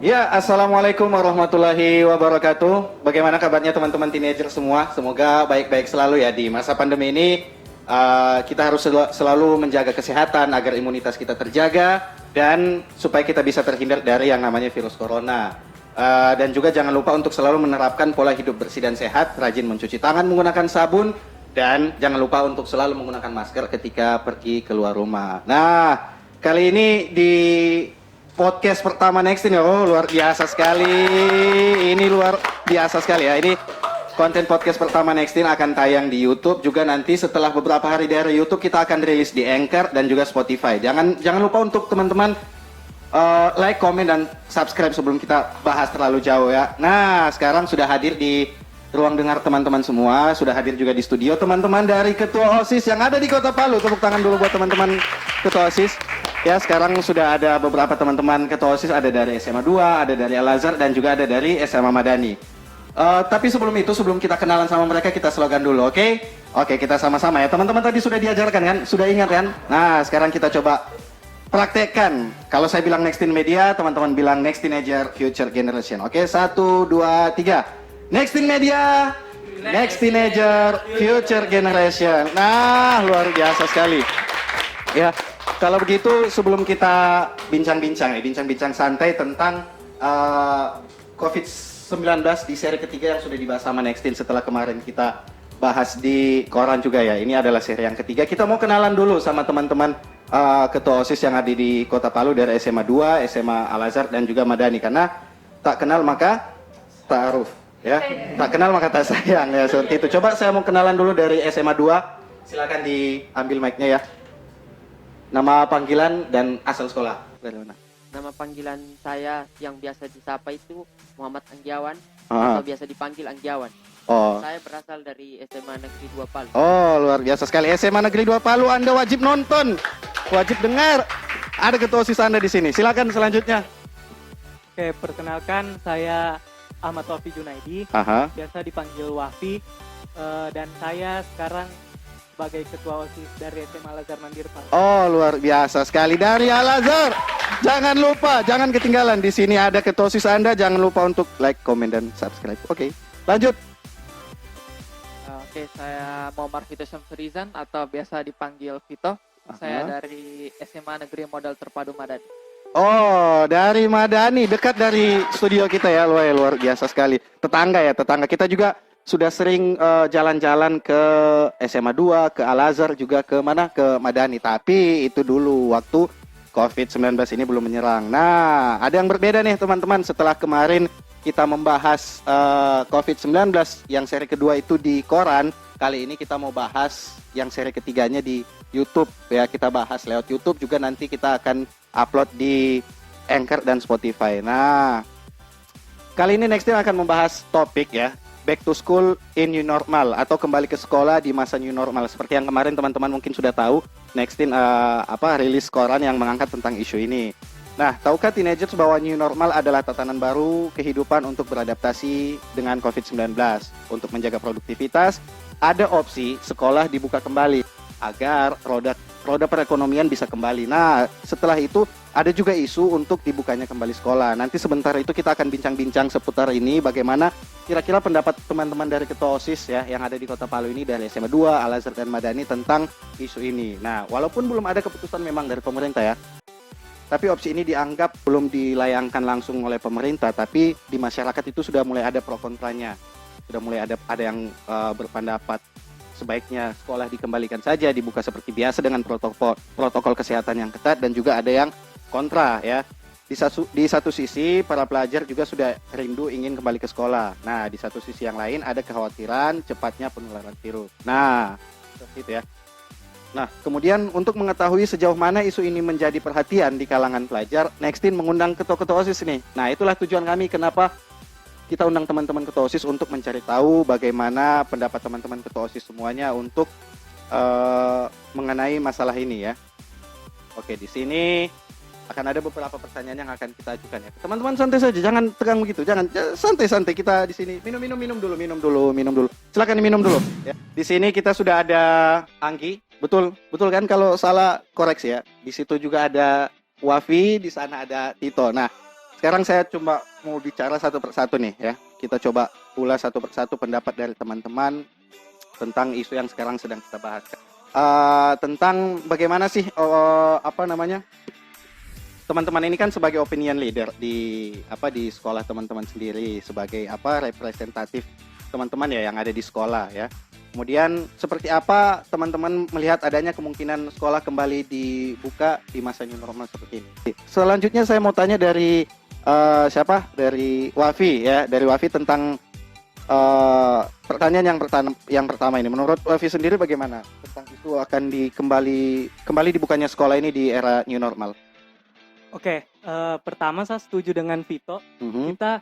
Ya, Assalamualaikum warahmatullahi wabarakatuh. Bagaimana kabarnya teman-teman teenager semua? Semoga baik-baik selalu ya di masa pandemi ini. Kita harus selalu menjaga kesehatan agar imunitas kita terjaga dan supaya kita bisa terhindar dari yang namanya virus corona. Dan juga jangan lupa untuk selalu menerapkan pola hidup bersih dan sehat, rajin mencuci tangan menggunakan sabun, dan jangan lupa untuk selalu menggunakan masker ketika pergi keluar rumah. Nah, kali ini di podcast pertama Next ini, luar biasa sekali. Ini luar biasa sekali ya. Ini konten podcast pertama Nextin akan tayang di YouTube juga nanti setelah beberapa hari dari YouTube kita akan rilis di Anchor dan juga Spotify. Jangan lupa untuk teman-teman like, komen dan subscribe sebelum kita bahas terlalu jauh ya. Nah, sekarang sudah hadir di ruang dengar teman-teman semua, sudah hadir juga di studio teman-teman dari Ketua OSIS yang ada di Kota Palu. Tepuk tangan dulu buat teman-teman Ketua OSIS. Ya, sekarang sudah ada beberapa teman-teman Ketua OSIS, ada dari SMA 2, ada dari Al-Azhar, dan juga ada dari SMA Madani. Tapi sebelum itu, sebelum kita kenalan sama mereka, kita slogan dulu, oke? Oke, kita sama-sama ya. Teman-teman tadi sudah diajarkan kan? Sudah ingat kan? Nah, sekarang kita coba praktekkan. Kalau saya bilang Nextin Media, teman-teman bilang Next Teenager Future Generation. Oke, 1, 2, 3. Nextin Media, Next Teenager Future Generation. Nah, luar biasa sekali. Ya. Kalau begitu sebelum kita bincang-bincang santai tentang COVID-19 di seri ketiga yang sudah dibahas sama Nextin setelah kemarin kita bahas di koran juga ya. Ini adalah seri yang ketiga. Kita mau kenalan dulu sama teman-teman Ketua OSIS yang ada di Kota Palu dari SMA 2, SMA Al-Azhar dan juga Madani. Karena tak kenal maka ta'aruf ya. Tak kenal maka tak sayang ya, seperti itu. Coba saya mau kenalan dulu dari SMA 2. Silakan diambil mic-nya ya. Nama panggilan dan asal sekolah. Dari mana? Nama panggilan saya yang biasa disapa itu Muhammad Anggiawan atau biasa dipanggil Anggiawan. Oh. Saya berasal dari SMA Negeri 2 Palu. Oh, luar biasa sekali. SMA Negeri 2 Palu, Anda wajib nonton. Wajib dengar. Ada ketua OSIS Anda di sini. Silakan selanjutnya. Oke, perkenalkan saya Ahmad Wafi Junaidi. Biasa dipanggil Wafi. Dan saya sekarang sebagai ketua OSIS dari SMA Al-Azhar Mandir Palu. Oh, luar biasa sekali dari Al-Azhar. Jangan lupa, jangan ketinggalan. Di sini ada ketua OSIS Anda. Jangan lupa untuk like, komen, dan subscribe. Oke, lanjut. Oke, saya Muhammad Vito Syamsurizan atau biasa dipanggil Vito. Saya dari SMA Negeri Modal Terpadu Madani. Oh, dari Madani, dekat dari studio kita ya. Luar biasa sekali. Tetangga ya, tetangga. Kita juga sudah sering jalan-jalan ke SMA 2, ke Al-Azhar, juga ke mana? Ke Madani. Tapi itu dulu waktu COVID-19 ini belum menyerang. Nah, ada yang berbeda nih teman-teman. Setelah kemarin kita membahas COVID-19 yang seri kedua itu di koran, kali ini kita mau bahas yang seri ketiganya di YouTube. Ya, kita bahas lewat YouTube juga, nanti kita akan upload di Anchor dan Spotify. Nah, kali ini Nextin akan membahas topik ya, Back to School in New Normal atau kembali ke sekolah di masa New Normal. Seperti yang kemarin teman-teman mungkin sudah tahu, Nextin rilis koran yang mengangkat tentang isu ini. Nah, tahukah teenagers bahwa New Normal adalah tatanan baru kehidupan untuk beradaptasi dengan COVID-19? Untuk menjaga produktivitas, ada opsi sekolah dibuka kembali agar roda perekonomian bisa kembali. Nah, setelah itu ada juga isu untuk dibukanya kembali sekolah. Nanti sebentar itu kita akan bincang-bincang seputar ini, bagaimana kira-kira pendapat teman-teman dari Ketua OSIS ya yang ada di Kota Palu ini dari SMA 2, Al-Azhar dan Madani tentang isu ini. Nah, walaupun belum ada keputusan memang dari pemerintah ya, tapi opsi ini dianggap belum dilayangkan langsung oleh pemerintah, tapi di masyarakat itu sudah mulai ada pro kontranya. Sudah mulai ada yang berpendapat sebaiknya sekolah dikembalikan saja, dibuka seperti biasa dengan protokol kesehatan yang ketat, dan juga ada yang kontra ya. Di satu sisi para pelajar juga sudah rindu ingin kembali ke sekolah. Nah, di satu sisi yang lain ada kekhawatiran cepatnya penularan virus. Nah, seperti itu ya. Nah, kemudian untuk mengetahui sejauh mana isu ini menjadi perhatian di kalangan pelajar, Nextin mengundang ketua-ketua OSIS nih. Nah, itulah tujuan kami kenapa kita undang teman-teman ketua OSIS untuk mencari tahu bagaimana pendapat teman-teman ketua OSIS semuanya untuk mengenai masalah ini ya. Oke, di sini akan ada beberapa pertanyaan yang akan kita ajukan ya. Teman-teman santai saja, jangan tegang begitu, jangan, santai-santai kita di sini. Minum dulu. Silakan diminum dulu ya. Di sini kita sudah ada Anggi, betul kan, kalau salah koreksi ya. Di situ juga ada Wafi, di sana ada Tito. Nah, sekarang saya coba mau bicara satu persatu nih ya. Kita coba ulas satu persatu pendapat dari teman-teman tentang isu yang sekarang sedang kita bahas. Tentang bagaimana sih teman-teman ini kan sebagai opinion leader di sekolah teman-teman sendiri, sebagai representatif teman-teman ya yang ada di sekolah ya. Kemudian seperti apa teman-teman melihat adanya kemungkinan sekolah kembali dibuka di masa new normal seperti ini. Selanjutnya saya mau tanya dari dari Wafi ya, dari Wafi tentang pertanyaan yang pertama ini. Menurut Wafi sendiri bagaimana tentang itu akan kembali dibukanya sekolah ini di era new normal? Oke, pertama saya setuju dengan Vito. Kita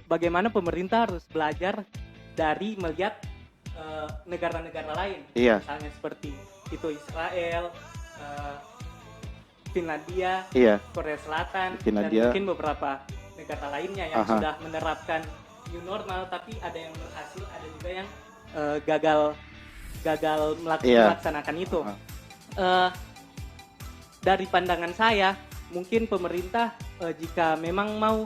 bagaimana pemerintah harus belajar dari melihat negara-negara lain, misalnya seperti itu Israel, Finlandia, Korea Selatan, dan mungkin beberapa negara lainnya yang sudah menerapkan new normal, tapi ada yang berhasil, ada juga yang gagal melaksanakan itu. Dari pandangan saya, mungkin pemerintah jika memang mau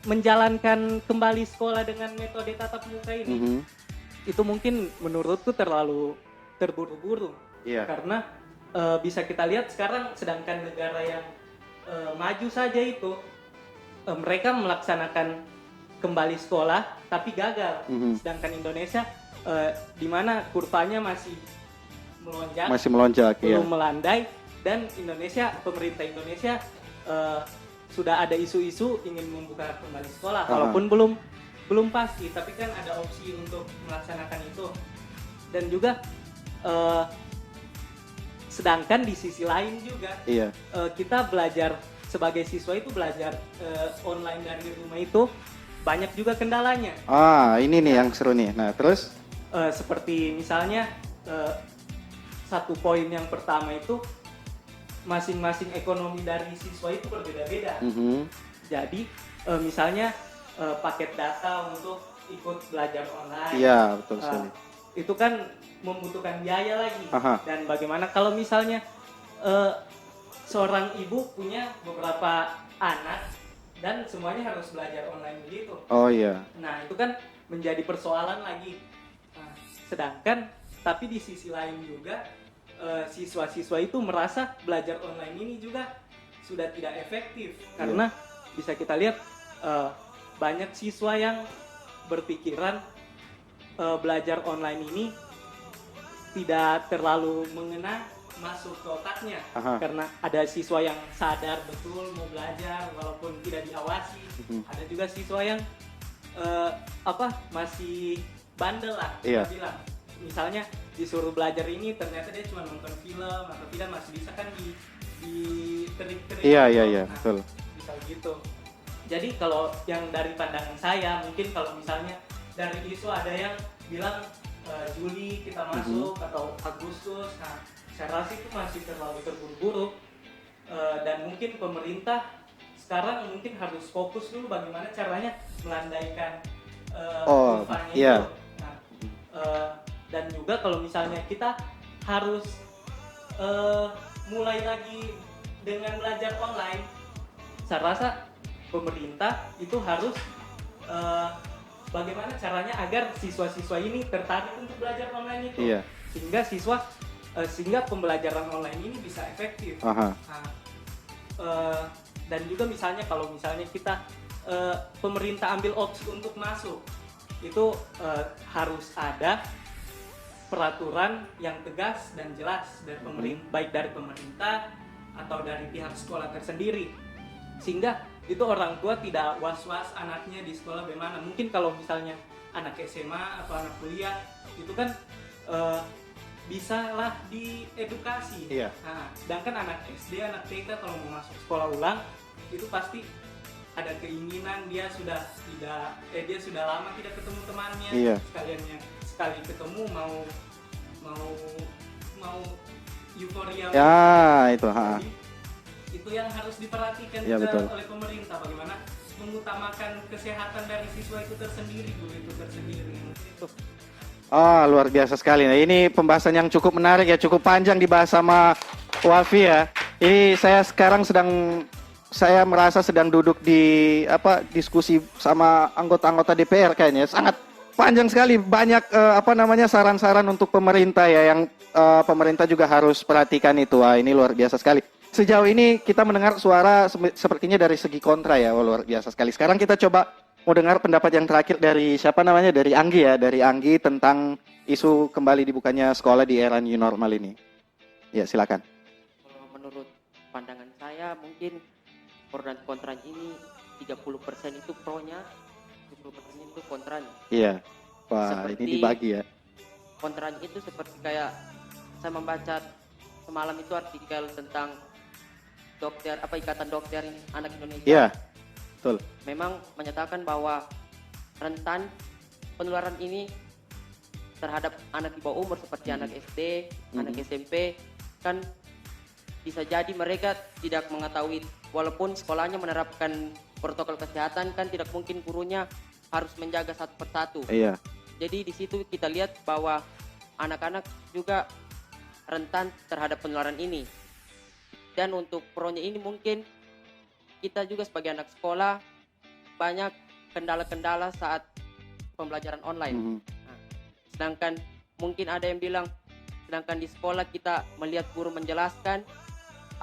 menjalankan kembali sekolah dengan metode tatap muka ini, itu mungkin menurutku terlalu terburu-buru. Karena bisa kita lihat sekarang, sedangkan negara yang maju saja itu mereka melaksanakan kembali sekolah tapi gagal. Sedangkan Indonesia di mana kurvanya masih melonjak, belum melandai, dan pemerintah Indonesia sudah ada isu-isu ingin membuka kembali sekolah, walaupun belum pasti, tapi kan ada opsi untuk melaksanakan itu. Dan juga sedangkan di sisi lain juga kita belajar sebagai siswa itu belajar online dari rumah itu banyak juga kendalanya. Ini nih yang seru nih. Nah, terus seperti misalnya satu poin yang pertama itu masing-masing ekonomi dari siswa itu berbeda-beda. Jadi misalnya paket data untuk ikut belajar online. Iya, betul sekali. Itu kan membutuhkan biaya lagi. Dan bagaimana kalau misalnya seorang ibu punya beberapa anak dan semuanya harus belajar online begitu. Nah, itu kan menjadi persoalan lagi. Sedangkan tapi di sisi lain juga siswa-siswa itu merasa belajar online ini juga sudah tidak efektif, karena bisa kita lihat banyak siswa yang berpikiran belajar online ini tidak terlalu mengena masuk ke otaknya. Karena ada siswa yang sadar betul mau belajar walaupun tidak diawasi. Ada juga siswa yang masih bandel lah, bilang. Misalnya disuruh belajar ini ternyata dia cuma nonton film atau tidak, masih bisa kan di terik-terik. Betul. Bisa gitu. Jadi kalau yang dari pandangan saya, mungkin kalau misalnya dari isu ada yang bilang Juli kita masuk atau Agustus, nah saya rasa itu masih terlalu terburu-buru. Dan mungkin pemerintah sekarang mungkin harus fokus dulu bagaimana caranya melandaikan kurvanya itu. Dan juga kalau misalnya kita harus mulai lagi dengan belajar online, saya rasa pemerintah itu harus bagaimana caranya agar siswa-siswa ini tertarik untuk belajar online itu, sehingga pembelajaran online ini bisa efektif. Dan juga misalnya kalau misalnya kita pemerintah ambil opsi untuk masuk, itu harus ada peraturan yang tegas dan jelas dari pemerintah, baik dari pemerintah atau dari pihak sekolah tersendiri, sehingga itu orang tua tidak was-was anaknya di sekolah bagaimana. Mungkin kalau misalnya anak SMA atau anak kuliah itu kan bisa lah diedukasi. Nah, sedangkan anak SD, anak TK kalau mau masuk sekolah ulang itu pasti ada keinginan, dia sudah lama tidak ketemu temannya. Sekali ketemu mau euforia. Itu yang harus diperhatikan juga oleh pemerintah, bagaimana mengutamakan kesehatan dari siswa itu tersendiri, guru itu tersendiri. Luar biasa sekali. Nah, ini pembahasan yang cukup menarik ya, cukup panjang dibahas sama Wafi ya. Ini saya sekarang sedang saya merasa sedang duduk di diskusi sama anggota-anggota DPR kayaknya. Sangat panjang sekali, banyak saran-saran untuk pemerintah ya yang pemerintah juga harus perhatikan itu. Wah, ini luar biasa sekali. Sejauh ini kita mendengar suara sepertinya dari segi kontra ya, luar biasa sekali. Sekarang kita coba mau dengar pendapat yang terakhir dari siapa namanya, dari Anggi ya, dari Anggi tentang isu kembali dibukanya sekolah di era new normal ini. Ya, silakan. Kalau menurut pandangan saya mungkin pro dan kontra ini 30% itu pro-nya, 70% itu kontranya. Iya. Wah, ini dibagi ya. Kontranya itu seperti kayak saya membaca semalam itu artikel tentang Ikatan Dokter Anak Indonesia. Iya. Betul. Memang menyatakan bahwa rentan penularan ini terhadap anak di bawah umur seperti anak SD, anak SMP, kan bisa jadi mereka tidak mengetahui, walaupun sekolahnya menerapkan protokol kesehatan, kan tidak mungkin gurunya harus menjaga satu persatu. Iya. Jadi di situ kita lihat bahwa anak-anak juga rentan terhadap penularan ini. Dan untuk pro-nya ini mungkin kita juga sebagai anak sekolah banyak kendala-kendala saat pembelajaran online. Nah, sedangkan mungkin ada yang bilang, sedangkan di sekolah kita melihat guru menjelaskan,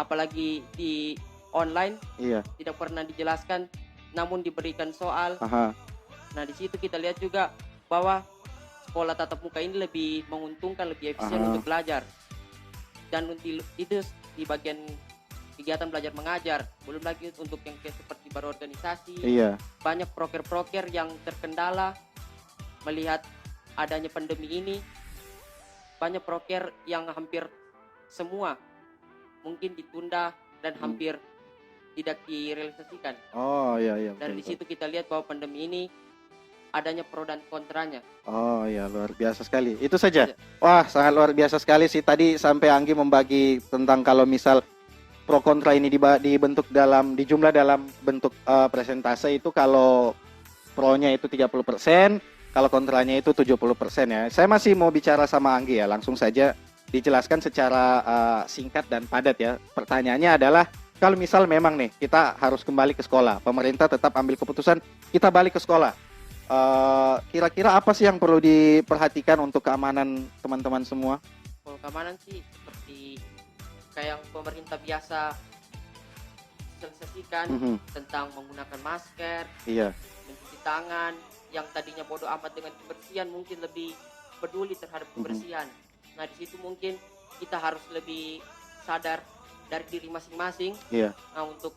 apalagi di online tidak pernah dijelaskan, namun diberikan soal. Nah di situ kita lihat juga bahwa sekolah tatap muka ini lebih menguntungkan, lebih efisien untuk belajar. Dan itu di bagian kegiatan belajar mengajar, belum lagi untuk yang seperti berorganisasi. Banyak proker-proker yang terkendala melihat adanya pandemi ini. Banyak proker yang hampir semua mungkin ditunda dan hampir tidak direalisasikan. Oh iya. Dari di situ kita lihat bahwa pandemi ini adanya pro dan kontranya. Oh iya, luar biasa sekali. Itu saja. Wah, sangat luar biasa sekali sih. Tadi sampai Anggi membagi tentang kalau misal pro kontra ini dibentuk dijumlah dalam bentuk presentase itu, kalau pro-nya itu 30%, kalau kontranya itu 70% ya. Saya masih mau bicara sama Anggi ya, langsung saja dijelaskan secara singkat dan padat ya. Pertanyaannya adalah, kalau misal memang nih kita harus kembali ke sekolah, pemerintah tetap ambil keputusan kita balik ke sekolah. Kira-kira apa sih yang perlu diperhatikan untuk keamanan teman-teman semua? Kalau keamanan sih seperti kayak yang pemerintah biasa sosialisasikan tentang menggunakan masker, mencuci tangan, yang tadinya bodoh amat dengan kebersihan mungkin lebih peduli terhadap kebersihan. Nah di situ mungkin kita harus lebih sadar dari diri masing-masing. Nah untuk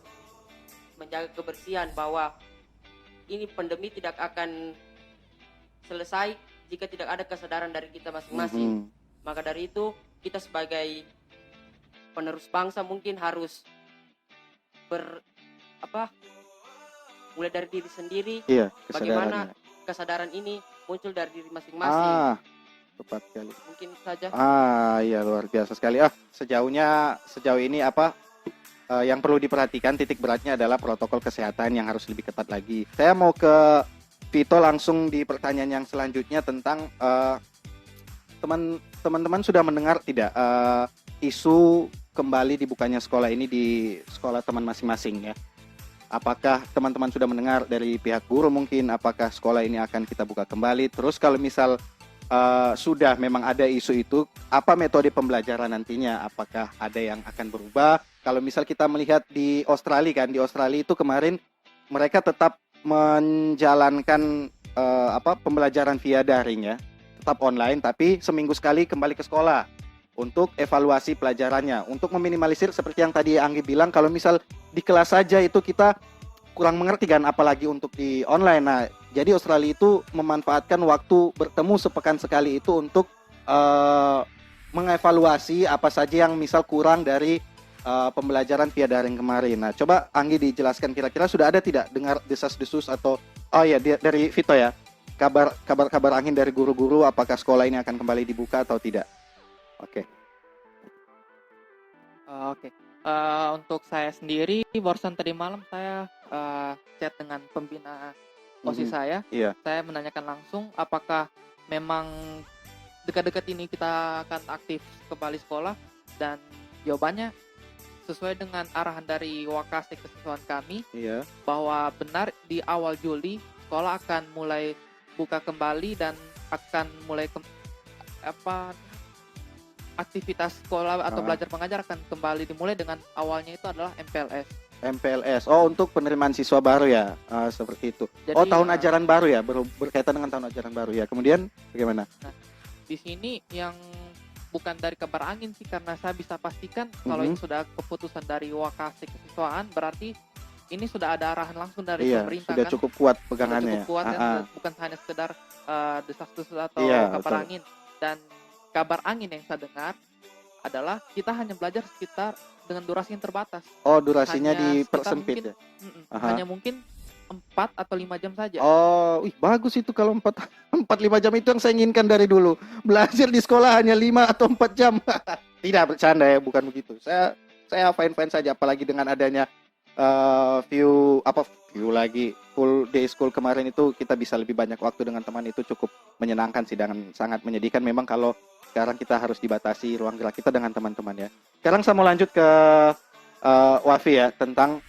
menjaga kebersihan, bahwa ini pandemi tidak akan selesai jika tidak ada kesadaran dari kita masing-masing. Maka dari itu kita sebagai penerus bangsa mungkin harus mulai dari diri sendiri. Bagaimana kesadaran ini muncul dari diri masing-masing. Tepat sekali. Mungkin saja. Iya, luar biasa sekali. Sejauh ini yang perlu diperhatikan, titik beratnya adalah protokol kesehatan yang harus lebih ketat lagi. Saya mau ke Vito langsung di pertanyaan yang selanjutnya tentang teman-teman sudah mendengar tidak isu kembali dibukanya sekolah ini di sekolah teman masing-masing ya. Apakah teman-teman sudah mendengar dari pihak guru mungkin, apakah sekolah ini akan kita buka kembali? Terus kalau misal sudah memang ada isu itu, apa metode pembelajaran nantinya? Apakah ada yang akan berubah? Kalau misal kita melihat di Australia itu kemarin mereka tetap menjalankan pembelajaran via daring ya, tetap online, tapi seminggu sekali kembali ke sekolah untuk evaluasi pelajarannya, untuk meminimalisir seperti yang tadi Anggi bilang, kalau misal di kelas saja itu kita kurang mengerti kan, apalagi untuk di online. Nah, jadi Australia itu memanfaatkan waktu bertemu sepekan sekali itu untuk mengevaluasi apa saja yang misal kurang dari pembelajaran via daring kemarin. Nah, coba Anggi dijelaskan kira-kira sudah ada tidak dengar desas-desus atau dari Vito ya, kabar angin dari guru-guru, apakah sekolah ini akan kembali dibuka atau tidak? Oke. Untuk saya sendiri, barusan tadi malam saya chat dengan pembina OSIS saya. Saya menanyakan langsung apakah memang dekat-dekat ini kita akan aktif kembali sekolah, dan jawabannya sesuai dengan arahan dari Wakasek kesiswaan kami, Iya. bahwa benar di awal Juli sekolah akan mulai buka kembali dan akan mulai aktivitas sekolah atau belajar mengajar akan kembali dimulai dengan awalnya itu adalah MPLS. MPLS. Oh, untuk penerimaan siswa baru ya. Seperti itu. Jadi, tahun ajaran baru ya, berkaitan dengan tahun ajaran baru ya. Kemudian bagaimana? Nah, di sini yang bukan dari kabar angin sih, karena saya bisa pastikan kalau ini sudah keputusan dari Wakasek kesiswaan, berarti ini sudah ada arahan langsung dari pemerintah. Sudah kan? cukup kuat pegangannya. Sudah cukup kuat ya, bukan hanya sekedar desas-desus atau kabar betul. angin. Dan kabar angin yang saya dengar adalah kita hanya belajar sekitar dengan durasi yang terbatas. Oh, durasinya Hanya dipersempit mungkin, ya. Hanya mungkin 4 atau 5 jam saja. Oh, bagus itu kalau 4-5 jam itu yang saya inginkan dari dulu. Belajar di sekolah hanya 5 atau 4 jam. Tidak, bercanda ya, bukan begitu. Saya fine-fine saja, apalagi dengan adanya view lagi full day school kemarin itu, kita bisa lebih banyak waktu dengan teman, itu cukup menyenangkan sih, dan sangat menyedihkan memang kalau sekarang kita harus dibatasi ruang gerak kita dengan teman-teman ya. Sekarang saya mau lanjut ke Wafi ya, tentang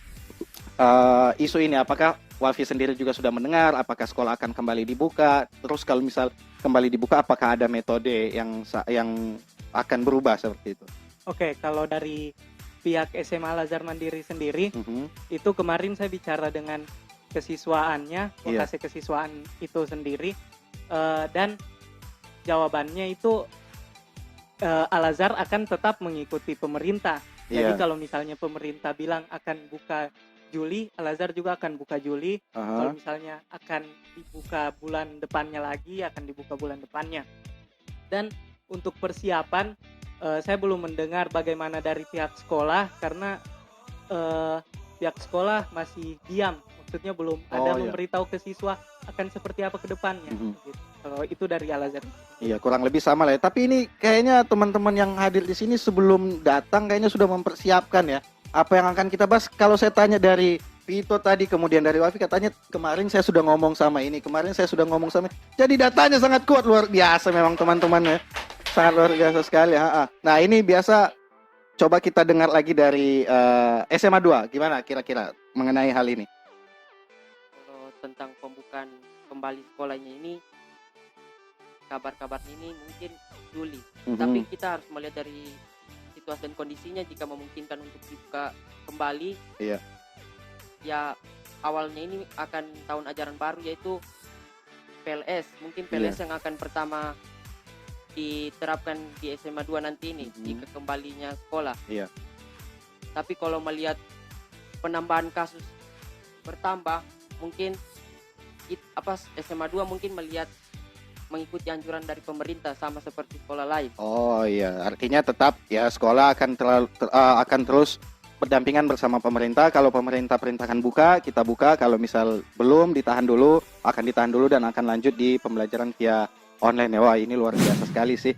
isu ini. Apakah Wafi sendiri juga sudah mendengar, apakah sekolah akan kembali dibuka? Terus kalau misal kembali dibuka, apakah ada metode yang akan berubah seperti itu? Oke, kalau dari pihak SMA Al-Azhar Mandiri sendiri, itu kemarin saya bicara dengan kesiswaannya, lokasi kesiswaan itu sendiri, dan jawabannya itu Al-Azhar akan tetap mengikuti pemerintah. Jadi kalau misalnya pemerintah bilang akan buka Juli, Al-Azhar juga akan buka Juli. Kalau misalnya akan dibuka bulan depannya lagi, akan dibuka bulan depannya. Dan untuk persiapan, saya belum mendengar bagaimana dari pihak sekolah, karena pihak sekolah masih diam. Maksudnya belum ada memberitahu ke siswa akan seperti apa ke depannya. Gitu. Kalau itu dari Al-Azhar. Iya, kurang lebih sama lah ya. Tapi ini kayaknya teman-teman yang hadir di sini sebelum datang kayaknya sudah mempersiapkan ya. Apa yang akan kita bahas. Kalau saya tanya dari Vito tadi, kemudian dari Wafi katanya kemarin saya sudah ngomong sama ini, kemarin saya sudah ngomong sama ini. Jadi datanya sangat kuat, luar biasa memang teman-teman ya. Sangat luar biasa sekali. Nah, ini biasa coba kita dengar lagi dari SMA 2. Gimana kira-kira mengenai hal ini? Kalau tentang pembukaan kembali sekolahnya ini, kabar-kabar ini mungkin Juli. Tapi kita harus melihat dari situasi dan kondisinya. Jika memungkinkan untuk dibuka kembali, ya awalnya ini akan tahun ajaran baru, yaitu PLS. Mungkin PLS yang akan pertama diterapkan di SMA 2 nanti ini, jika kembalinya sekolah. Tapi kalau melihat penambahan kasus bertambah, mungkin SMA 2 mungkin mengikuti anjuran dari pemerintah sama seperti sekolah lain. Oh iya, artinya tetap ya sekolah akan terus berdampingan bersama pemerintah. Kalau pemerintah perintahkan buka, kita buka. Kalau misal belum, akan ditahan dulu dan akan lanjut di pembelajaran via online ya. Wah, ini luar biasa sekali sih.